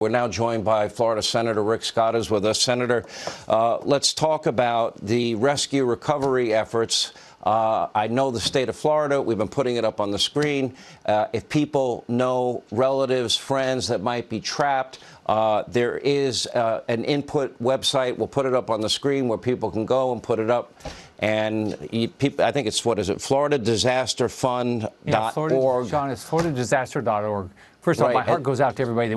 We're now joined by Florida Senator Rick Scott is with us. Senator, let's talk about the rescue recovery efforts. I know the state of Florida, we've been putting it up on the screen. If people know relatives, friends that might be trapped, there is an input website. We'll put it up on the screen where people can go and put it up. And I think it's, what is it, FloridadisasterFund.org. Yeah, Sean, it's Floridadisaster.org. First of all, my heart goes out to everybody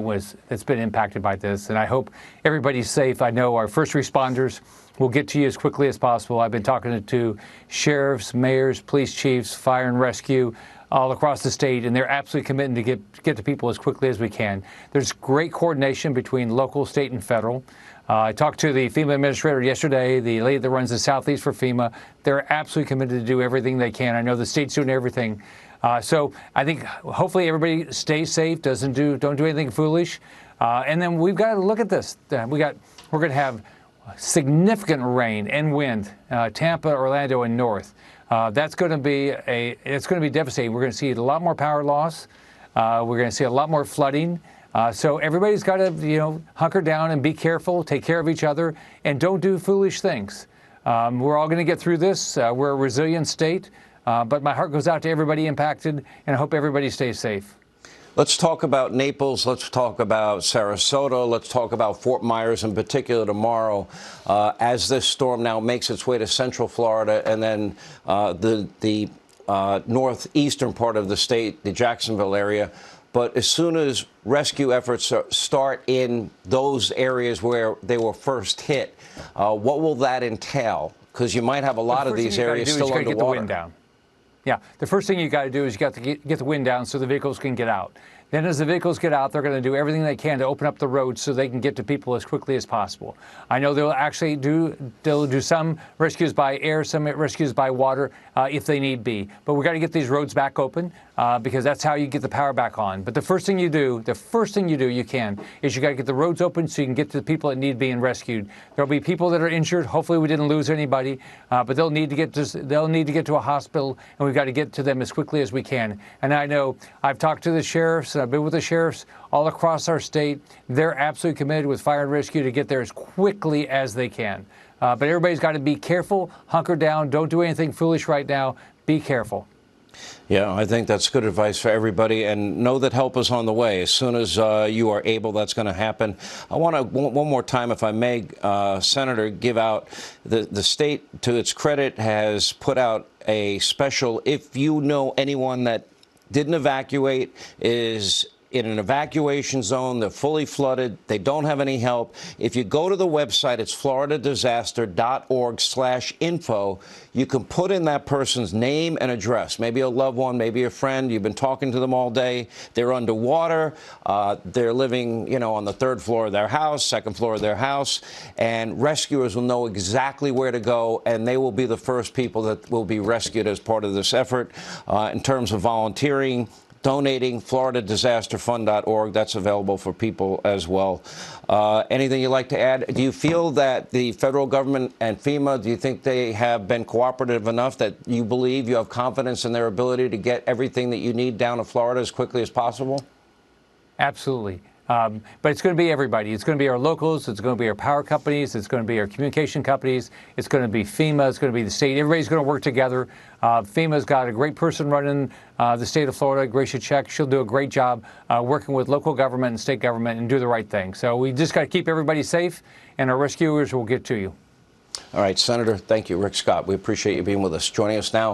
that's been impacted by this, and I hope everybody's safe. I know our first responders will get to you as quickly as possible. I've been talking to sheriffs, mayors, police chiefs, fire and rescue all across the state, and they're absolutely committed to get to people as quickly as we can. There's great coordination between local, state, and federal. I talked to the FEMA administrator yesterday, the lady that runs the Southeast for FEMA. They're absolutely committed to do everything they can. I know the state's doing everything. So I think hopefully everybody stays safe, don't do anything foolish. And then we've got to look at this. We're going to have significant rain and wind, Tampa, Orlando, and north. That's going to be it's going to be devastating. We're going to see a lot more power loss. We're going to see a lot more flooding. So everybody's got to, hunker down and be careful, take care of each other, and don't do foolish things. We're all going to get through this. We're a resilient state. But my heart goes out to everybody impacted, and I hope everybody stays safe. Let's talk about Naples. Let's talk about Sarasota. Let's talk about Fort Myers in particular tomorrow as this storm now makes its way to central Florida and then the northeastern part of the state, the Jacksonville area. But as soon as rescue efforts start in those areas where they were first hit, what will that entail? Because you might have a lot of these areas still underwater. Get the wind down. Yeah, the first thing you got to do is you got to get the wind down so the vehicles can get out. Then as the vehicles get out, they're going to do everything they can to open up the roads so they can get to people as quickly as possible. I know they'll do some rescues by air, some rescues by water if they need be. But we've got to get these roads back open because that's how you get the power back on. But the first thing you do you can, is you got to get the roads open so you can get to the people that need being rescued. There'll be people that are injured. Hopefully we didn't lose anybody, but they'll need to get to a hospital, and we've got to get to them as quickly as we can. And I know I've talked to the sheriffs. I've been with the sheriffs all across our state. They're absolutely committed with fire and rescue to get there as quickly as they can. But everybody's got to be careful, hunker down, don't do anything foolish right now. Be careful. Yeah, I think that's good advice for everybody, and know that help is on the way. As soon as you are able, that's going to happen. I want to, one more time, if I may, Senator, give out the state, to its credit, has put out a special, if you know anyone that didn't evacuate, is in an evacuation zone, they're fully flooded, they don't have any help. If you go to the website, it's floridadisaster.org/info, you can put in that person's name and address, maybe a loved one, maybe a friend, you've been talking to them all day, they're underwater, they're living, on the third floor of their house, second floor of their house, and rescuers will know exactly where to go, and they will be the first people that will be rescued as part of this effort. In terms of volunteering, donating, FloridadisasterFund.org. That's available for people as well. Anything you'd like to add? Do you feel that the federal government and FEMA, do you think they have been cooperative enough that you believe you have confidence in their ability to get everything that you need down to Florida as quickly as possible? Absolutely. But it's going to be everybody. It's going to be our locals. It's going to be our power companies. It's going to be our communication companies. It's going to be FEMA. It's going to be the state. Everybody's going to work together. FEMA's got a great person running the state of Florida, Gracia Check. She'll do a great job working with local government and state government and do the right thing. So we just got to keep everybody safe, and our rescuers will get to you. All right, Senator, thank you. Rick Scott, we appreciate you being with us. Joining us now,